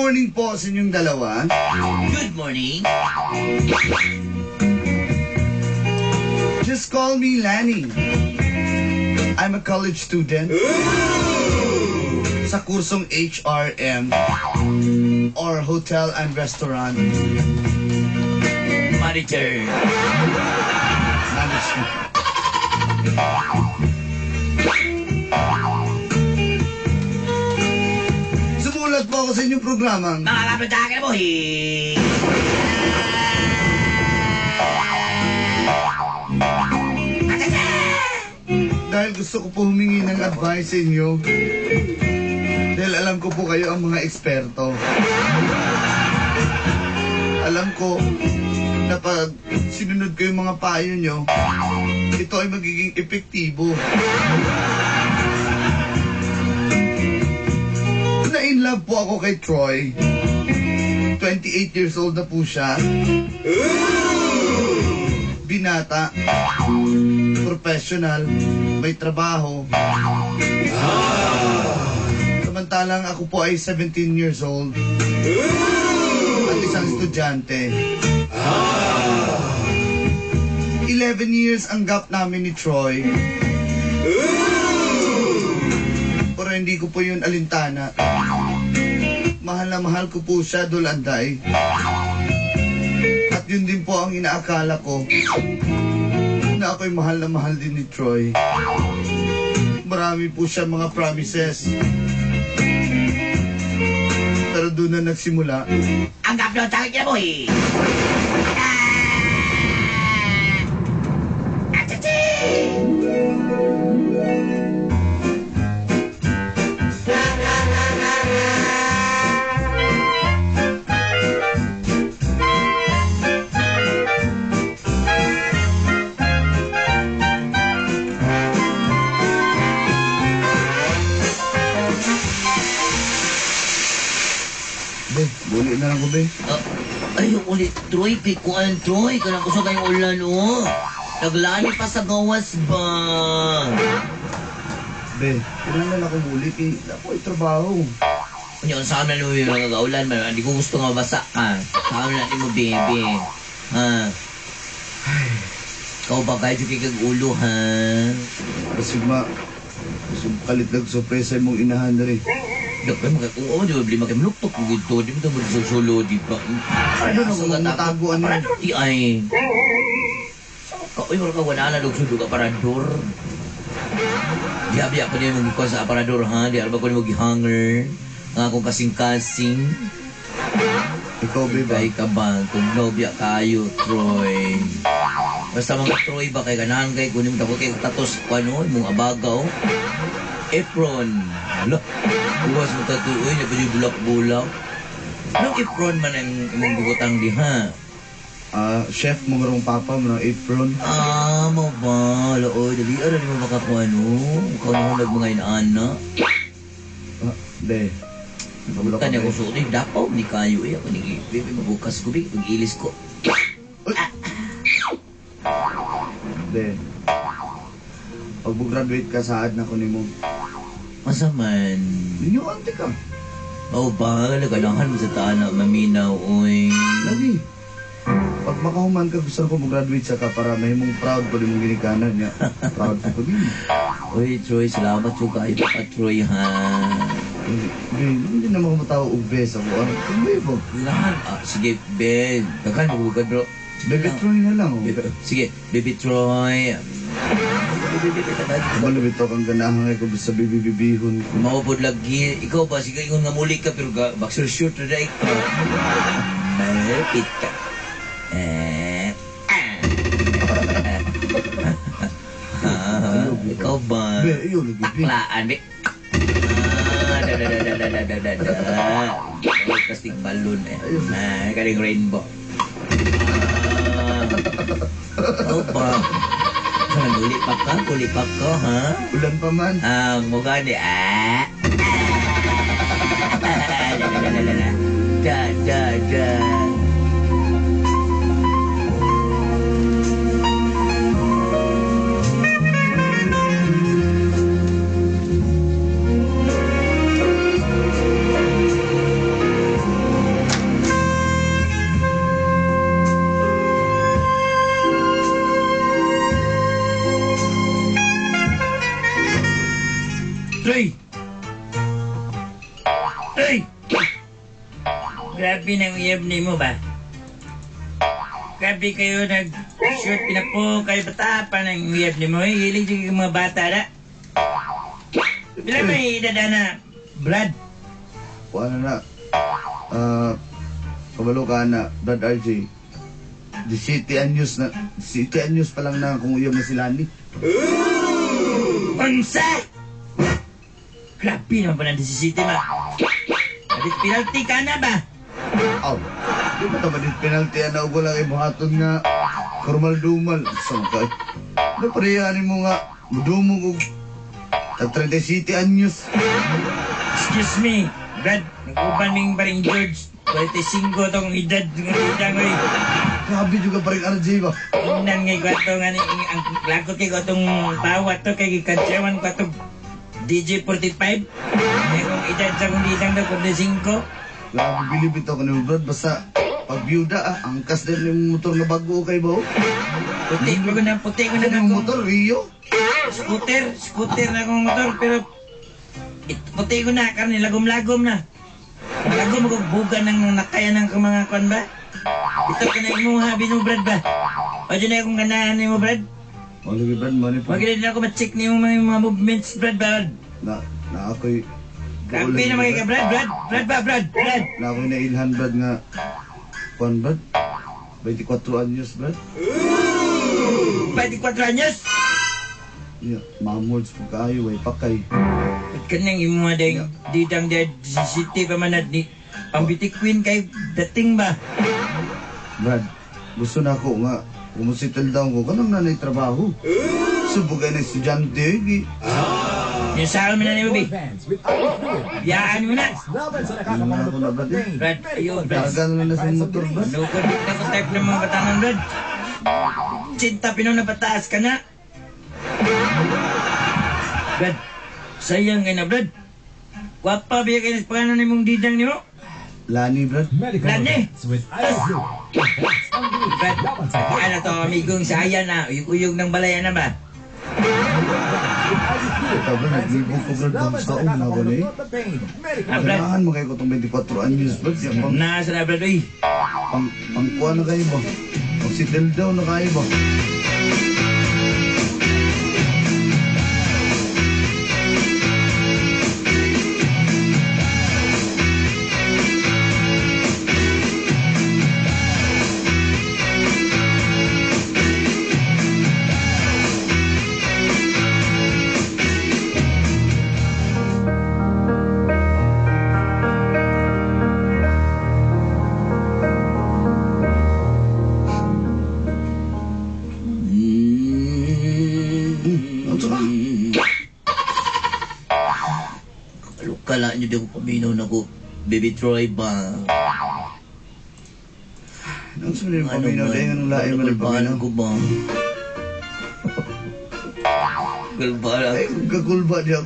morning po sa inyong dalawa. Good morning. Just call me Lanny. I'm a college student. Sa kursong HRM or Hotel and Restaurant Manager. Management. Sumulat po ako sa inyong programang Mga kapatid mo, dahil gusto ko po humingi ng advice sa inyo. Dahil alam ko po kayo ang mga eksperto. Alam ko na pag sinunod ko yung mga payo nyo, ito ay magiging epektibo. Na-in love po ako kay Troy. 28 years old na po siya. Binata. Professional. May trabaho. Samantalang ako po ay 17 years old. At isang estudyante. 11 years ang gap namin ni Troy. Pero hindi ko po yun alintana. Mahal na mahal ko po siya, Dolanday. At yun din po ang inaakala ko na ako'y mahal na mahal din ni Troy. Marami po siya mga promises. Pero doon na nagsimula. Ang kaplo sa akin mo, Be, buli na lang ko, be. Ayun ulit, Troy. Pikuan, Troy. Kanang gusto kayong ulan, oh. Naglani pa sa gawas ba? Be, kailangan na ako buli. Ako ay trabaho. Yun, sa amin mo yung mga kaulan, man. Hindi ko gusto nga basa ka. Sa amin natin mo, baby. Ha? Ikaw ba kayo kikag ulo, ha? Kasi kalit lang sorpresa mong inahan na rin. Dapat magkakung di ba beli makan meluktok begitu, di ba bersolo di ba? Ano na nataguan na? Di ay. Kau yung mga wala na lugso ka parador. Diabi ako din magikuha sa aparador ha, di alba ko din mag-hanger. Ang akong kasing-kasing. Ikaw, ba? Kay ka ba? Kung nobya kayo, Troy. Basta mga Troy ba kay ganahan kay kunin mo dapat kay tatos ko ano, mong abagaw. Apron. Hala, buwas mo tatuoy, na pwede bulak-bulak. Anong apron man ang imong bugotang diha? Chef mo marong papa mo ng apron. Mo ba? Laoy, dali, alam mo makakuha no? Ikaw na hunag mga inaana. Be. Kanya ko suot, dapaw, ni kayo eh. Ako ni Bibi, mabukas ko, Bibi, pag-ilis ko. Be. Pag graduate ka, saad na ko ni mo. Masaman. Ninyo, ante ka. Ba? Naganahan mo sa tana, maminaw, oy. Lagi. Pag makahuman ka, gusto ko mag-graduate sa ka para may mong proud pa rin mong ginikanan niya. Proud ko din. Oy, Troy, salamat po kayo pa, Troy, ha? Be, hindi naman ako matao ubes ako. Kung ba ibo? Lahat. Sige, Ben. Dakan, magbuka, bro. Baby Troy na lang. Sige, Baby Troy. Malubito kang ganahan ko sa bibibihon ko. Maupod lagi. Ikaw ba? Sige, ingon nga muli ka, pero boxer shirt na daig ka. Malapit ka. Ikaw ba? Be, yun, nagbibi. Taklaan, be. Plastic balloon eh. Karing rainbow. Ikaw ba? Kulipak ko, ha? Ulan pa man. Mukha ni, Da. Grabe ng uyab ni mo ba? Grabe kayo nag-shoot pinapo kayo bata pa ng uyab ni mo. Hilig juga yung mga bata na. Bila may edad na, Brad? Ano na? Kabalo ka na, Brad RJ. The City Anyos na, City Anyos pa lang na kung uyam na sila ni. Unsa? Grabe naman pa na si City ma. Abit penalty ka na ba? Aw, di ba tama din penalty na ugo lang ibuhaton nga formal-dumal. Sangkay. Naparehanin mo nga, mudumog og at 30 City Anyos. Excuse me, Brad. Nag-uban ming paring George. 45 tong edad ng edad ko eh. Grabe juga pa rin RJ ba? Ingnan ngay ko ito nga ang lakot kay ko itong bawat to kay kantsawan ko itong DJ 45. May kong edad sa kong edad na 45. Grabe bilib ito ka ni Brad. Basta pagbyuda angkas din yung motor na bago kay ba? Puti ko na Ano yung akong motor, Rio? Scooter na akong motor pero puti ko na karne lagom-lagom na. Malagom ako buga ng nakaya ng mga kwan ba? Ito ka na yung habi mo Brad ba? O dyan na akong ganahan ni mo Brad? O lagi Brad, mani pa. Magaling na ako ma-check niyo mga movements Brad ba? Na ako'y... Kampi na mga ka Brad. Na ako'y nailhan Brad nga... Kwan Brad? 24 anyos Brad? 24 anyos? Yeah, mamords po kayo, way pakay. At kanang yung mga didang si City pa man at ni pambitik queen kay dating ba? Brad, gusto na ako nga, kumusitel daw ko, kanang nanay trabaho. Subugay na estudyante, eh. Yung sa amin na ni Ubi. Biyaan mo na. Ano na ako na Brad eh. Brad, ayun Brad. Karga na sa motor Brad. Nukod na ko type ng mga batangan Brad. Cinta pinong napataas ka na. Brad, sayang kayo na Brad. Wapa biya kayo sa pangalan ni mong didang niyo. Lani Brad. Lani! Brad, ano to amigong saya na. Uyog-uyog ng balaya na ba? Ito Brad, naglibog ko Brad, kung sa una ko na eh. Ah, Brad, Kailangan mo kayo ko itong 24 anyos Brad. Yan pang, nasa na Brad, uy. pangkuha na kayo ba? Pang-settle down na kayo ba? Kala nyo di ko paminaw na ko, Baby Troy ba? Ang sabi ng paminaw dahil anong lain mo ng paminaw? ko ba? Kulbaan Ay, kakulba niya.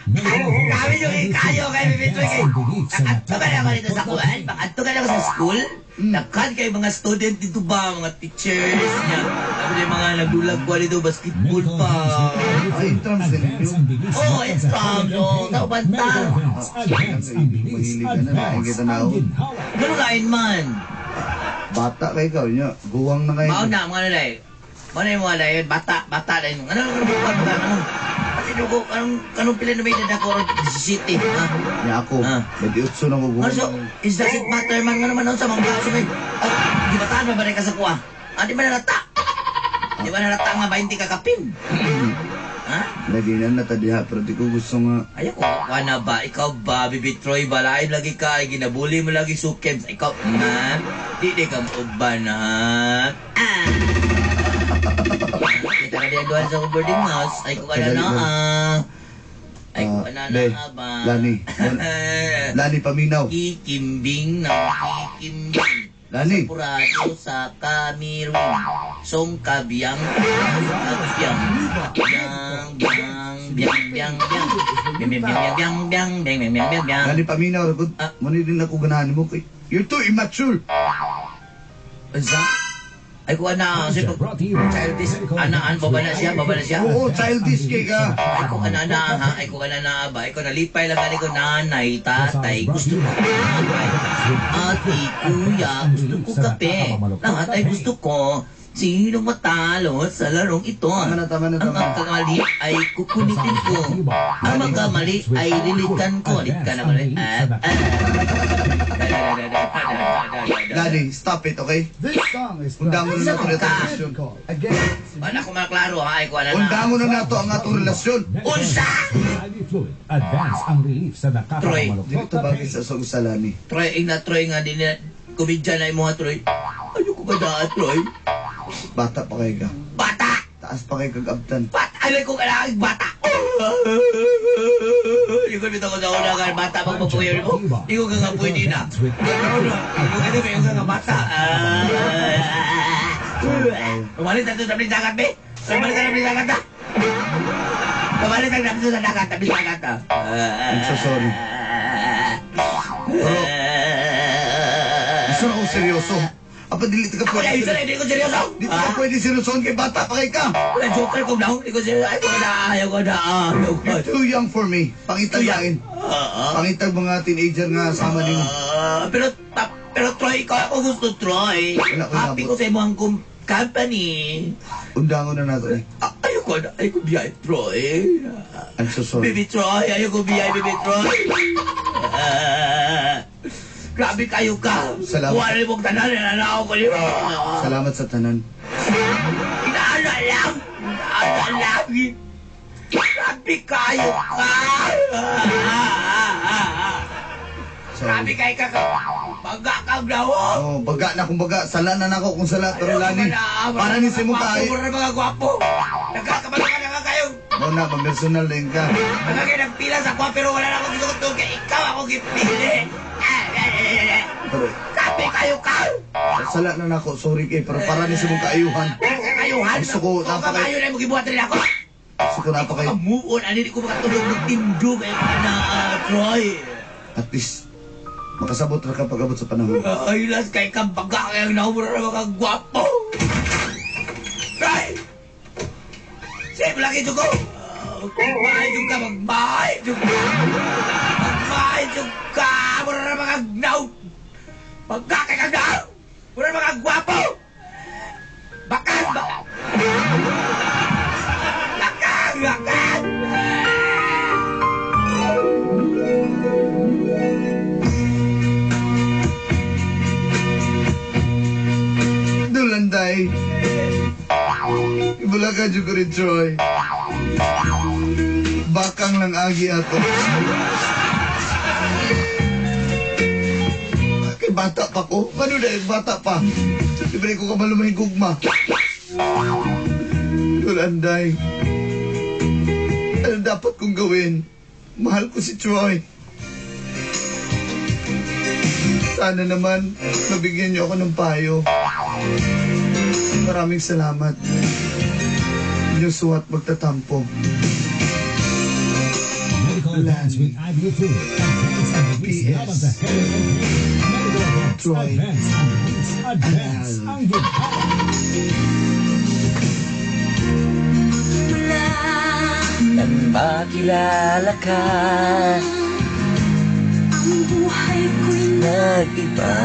Kami yung ikayo kay Baby Troy kay. Nakadto ka naman dito sa kuwan? Nakadto ka naman sa school? Nakad kay mga student dito ba? Mga teachers niya. Sabi niya mga naglulag ko dito, basketball pa. Ay, intrams din ninyo. Oh, it's from no. Naubanta. Mahilig ka na, nakikita na ako. Ganun kain man. Bata kayo ikaw niya. Guwang na kayo. Mao na, mga nalay. Mga na yung mga nalay. Bata na yung. Ano Pati dugo, anong pila na may dadako ron sa city, ha? Niya ako. Ah. Pwede utso na ko Ano guwang. so, is does it matter man nga naman sa mga kaso may, di ba taan ba ka sa kuha? Di ba nalata? Di ba nalata nga 20 kakapin? Ha? Lagi na natadiha, pero di ko gusto nga. Ayaw ko, na ba? Ikaw ba, Baby Troy ba? Lain lagi ka, ginabuli mo lagi sukem. Ikaw, man, di ka mauban, ha? Kita ka diya doon sa boarding house. Ay ko ka na na, Ay ko ka na Day, na, ba? Lani. Lani paminaw. Kikimbing na kikimbing. Lani. Purado sa Cameroon. Song kabiyang kabiyang. Biyang. Biyang. Lani paminaw. Muni din ako ganahan mo. You're too immature. Asa? Ay ko ana, kasi pag childish, anaan, baba na siya, baba na siya. Oo, childish kay ka. Ay ko ana na ha, ay ko ana na ba, ay ko nalipay lang gali ko nanay, tatay, gusto ko nanay. Ate, kuya, gusto ko kape. Lahat ay gusto ko. Sino matalo sa larong ito? Tama na, tama na, Ang tama na. magkamali ay kukulitin ko. Ang magkamali ay lilikan ko. Lilikan ako. Lani, stop it, okay? This song is Undangon na nato Isa na ka. relasyon. again. Wala ko maklaro ha. Ay ko ala na. Undangon na nato ang atong relasyon. Unsa! Highly fluid. Advance ang relief sa Troy, nakakamaluktot Dili to bagay sa Lani. Troy, Troy nga din na komedya na yung mga Troy. Ayoko ba daan, Troy? Bata pa kay ka. Bata! Taas pa kay kagabtan. Bata! Alay ko kailangan bata! Hindi ko bitaw ko sa una ka bata magpapuyo mo. Hindi ko nga pwede na. Hindi ko nga bata. Umalit na ito sa dagat, be? Umalit na sa dagat, ha? Umalit na ito sa dagat, ha? I'm so sorry. Gusto na akong seryoso. Apa dili ka Ako na pwede isa na, hindi ko seryoso. Dito ka pwede seryosoon kay bata pa kay ka. Wala joker ko na, hindi ko seryoso. Ayaw ko na. You're too young for me. Pangitag lain. Pangitag mga teenager nga sama nimo. Pero Troy, ikaw ako gusto, Troy. Wala ko Happy ko sa imo ang company. Undangon na nato eh. Ayoko na, ayoko biyay, Troy. I'm so sorry. Baby Troy, ayoko biyay, baby Troy. Grabe kayo ka. Salamat. Wala mong tanan, nananaw ko nimo. Salamat sa tanan. Inaala lang. Grabe kayo ka. Grabe Sorry. kayo ka. Baga kang dawo. Oh, baga na kung baga. Sala na nako kung sala. Pero Lani, para ni si mo kay. Mura mga gwapo. Nagkakamalo ka na nga kayo. Mo na, personal din ka. Nagpila sa kwa pero wala na akong gitutok. Ikaw ako gipili. Pero, Grabe kayo ka. sala na nako. Sorry kay. Pero para ni si mo kaayuhan. Kayuhan. Gusto ko, Kung kamayo na mo gibuhat rin ako. Gusto ko napakay. Move on. Ano, hindi ko makatulog ng tindog. Troy. At least, makasabot na ka pag-abot sa panahon. Ay, las kay kambaga kayang naumura na mga gwapo. Right? Save lagi ito ko. Magmahid ka, magmahid ka. Magmahid ka. Mura na mga gnaw. Magkakay ka gnaw. Mura na mga gwapo. Bakan ba? Bakan, bakan. Dulanday. Ibulaga dyan ko rin, Troy. Bakang lang agi ato. Kay bata pa ko. Ano na bata pa? Libre ko ka malumay gugma. Dulanday. Ano dapat kong gawin? Mahal ko si Troy. Sana naman mabigyan niyo ako ng payo. Maraming salamat. Inyong suwat magtatampo. Medical advance with IV fluid. Advance and release PS. laban sa head and pain. Medical advance. Troy. Advance and release. Advance ang ginhawa. Nang makilala ka, Ang buhay ko'y nag-iba.